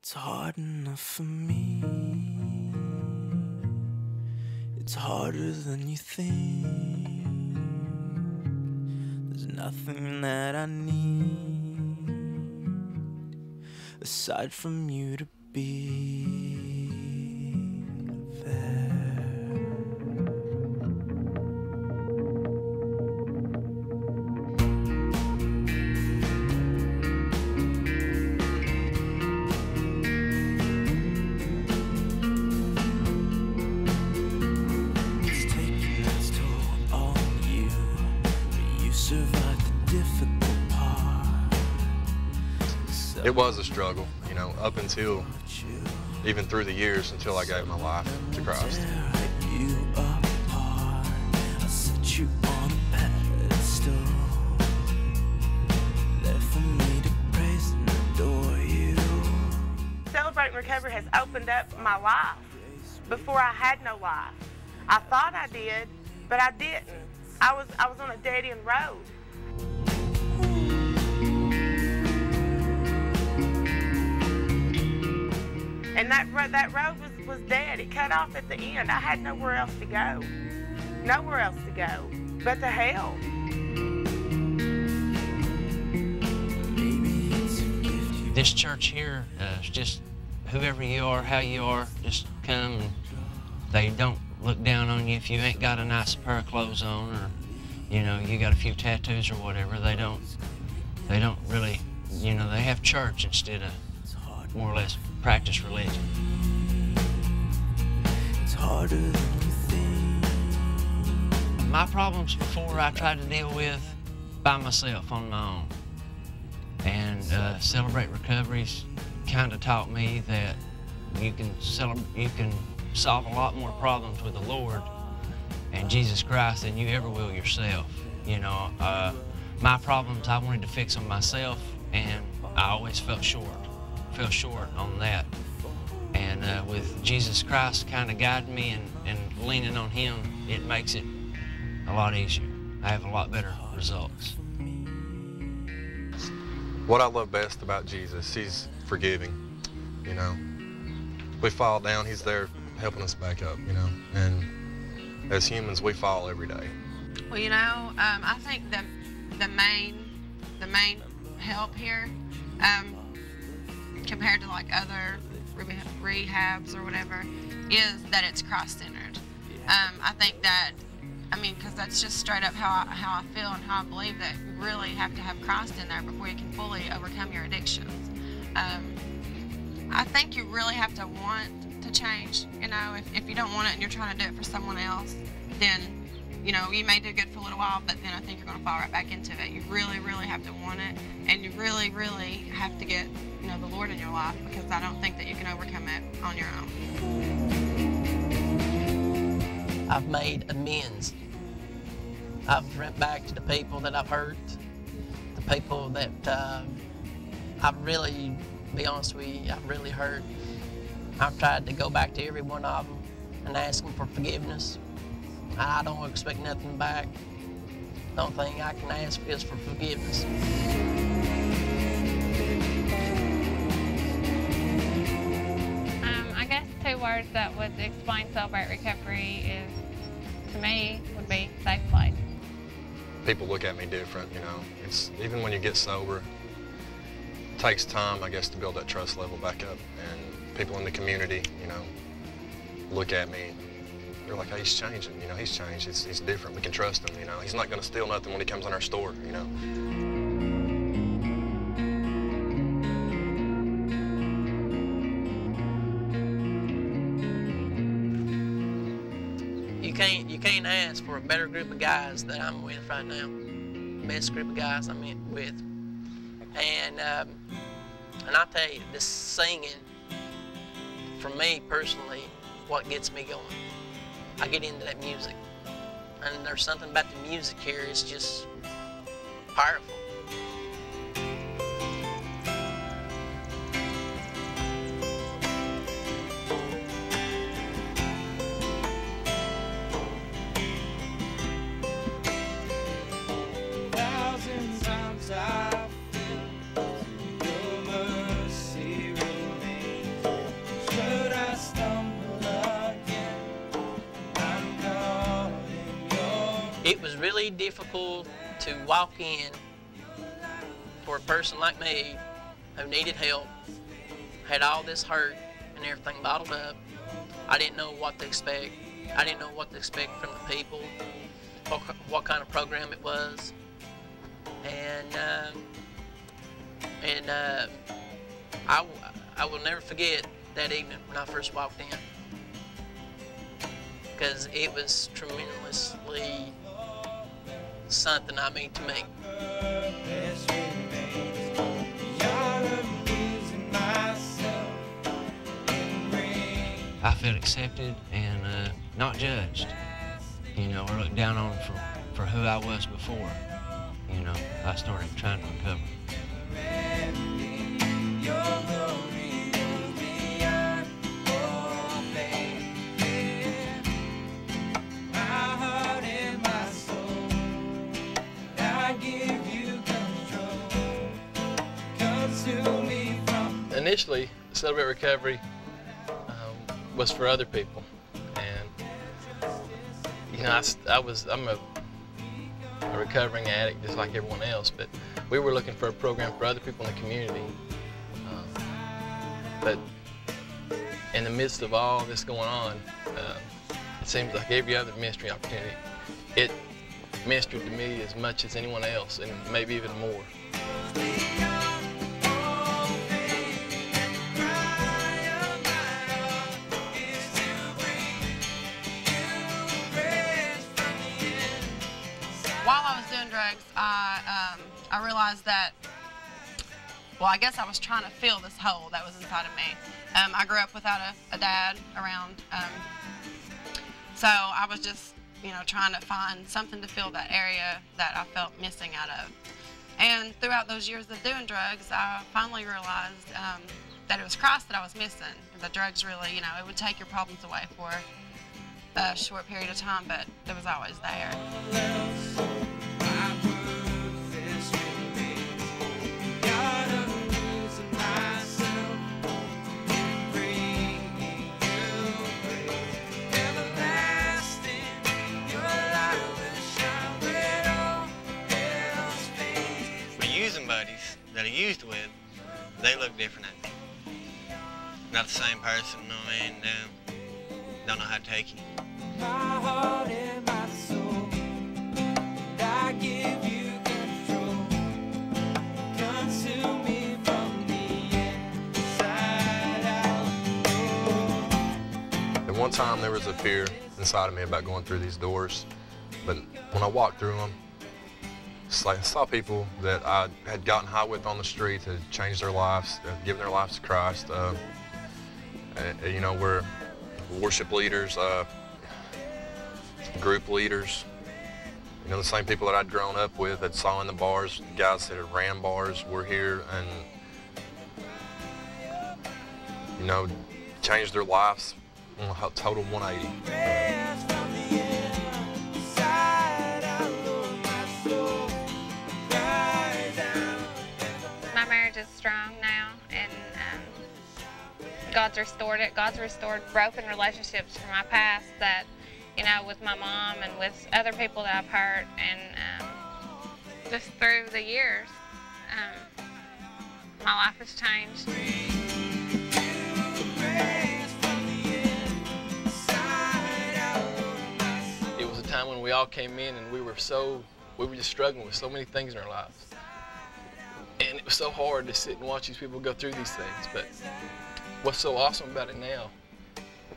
It's hard enough for me. It's harder than you think. There's nothing that I need aside from you to be there. It was a struggle, you know, up until, even through the years, until I gave my life to Christ. Celebrating Recovery has opened up my life. Before I had no life. I thought I did, but I didn't. I was on a dead-end road. And that road was dead. It cut off at the end. I had nowhere else to go. Nowhere else to go but to hell. This church here is just whoever you are, how you are, just come and they don't look down on you if you ain't got a nice pair of clothes on or, you know, you got a few tattoos or whatever. They don't really, you know, they have church instead of more or less practice religion. It's harder than you think. My problems before I tried to deal with by myself on my own. And Celebrate Recovery's kind of taught me that you can solve a lot more problems with the Lord and Jesus Christ than you ever will yourself. You know, my problems, I wanted to fix them myself, and I always fell short on that. And with Jesus Christ kind of guiding me and leaning on Him, it makes it a lot easier. I have a lot better results. What I love best about Jesus, He's forgiving, you know. We fall down, He's there helping us back up, you know. And as humans, we fall every day. Well, you know, I think the main help here, compared to like other rehabs or whatever, is that it's Christ-centered. I think that, I mean, because that's just straight up how I feel and how I believe that you really have to have Christ in there before you can fully overcome your addictions. I think you really have to want to change. You know, if you don't want it and you're trying to do it for someone else, then, you know, you may do good for a little while, but then I think you're going to fall right back into it. You really, really have to want it, and you really, really have to get, you know, the Lord in your life, because I don't think that you can overcome it on your own. I've made amends. I've went back to the people that I've hurt, the people that I've really, to be honest with you, I've really hurt. I've tried to go back to every one of them and ask them for forgiveness. I don't expect nothing back. The only thing I can ask is for forgiveness. I guess two words that would explain Celebrate Recovery is, to me, would be safe place. People look at me different, you know. It's even when you get sober, it takes time, I guess, to build that trust level back up. And people in the community, you know, look at me. They're like, hey, he's changing, you know, he's changed, he's different, we can trust him, you know. He's not gonna steal nothing when he comes in our store, you know. You can't ask for a better group of guys that I'm with right now. Best group of guys I'm with. And I tell you, this singing, for me personally, what gets me going. I get into that music, and there's something about the music here, it's just powerful. Thousand times I felt your mercy remain. It was really difficult to walk in for a person like me who needed help, had all this hurt and everything bottled up. I didn't know what to expect. I didn't know what to expect from the people, what kind of program it was. I will never forget that evening when I first walked in, because it was tremendously something, I mean, to me. I felt accepted and not judged, you know, or looked down on for who I was before. You know, I started trying to recover. Initially, Celebrate Recovery was for other people, and you know, I'm a recovering addict just like everyone else, but we were looking for a program for other people in the community. But in the midst of all this going on, it seems like every other ministry opportunity, it ministered to me as much as anyone else, and maybe even more. While I was doing drugs, I realized that, well, I guess I was trying to fill this hole that was inside of me. I grew up without a dad around, so I was just, you know, trying to find something to fill that area that I felt missing out of. And throughout those years of doing drugs, I finally realized that it was Christ that I was missing. The drugs really, you know, it would take your problems away for a short period of time, but it was always there. Buddies that I used with, they look different at me. Not the same person, you know what I mean? Don't know how to take you. My heart and my soul, and I give you control. Consume me from the inside out. At one time there was a fear inside of me about going through these doors, but when I walked through them, it's like I saw people that I had gotten high with on the street had changed their lives, given their lives to Christ. You know, we're worship leaders, group leaders. You know, the same people that I'd grown up with, that saw in the bars, guys that had ran bars were here and, you know, changed their lives on a total 180. Is strong now, and God's restored it. God's restored broken relationships from my past that, you know, with my mom and with other people that I've hurt, and just through the years, my life has changed. It was a time when we all came in and we were just struggling with so many things in our lives. And it was so hard to sit and watch these people go through these things, but what's so awesome about it now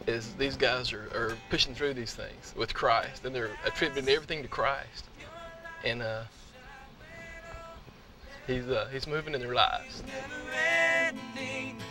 is these guys are pushing through these things with Christ, and they're attributing everything to Christ. And he's moving in their lives. Never ending.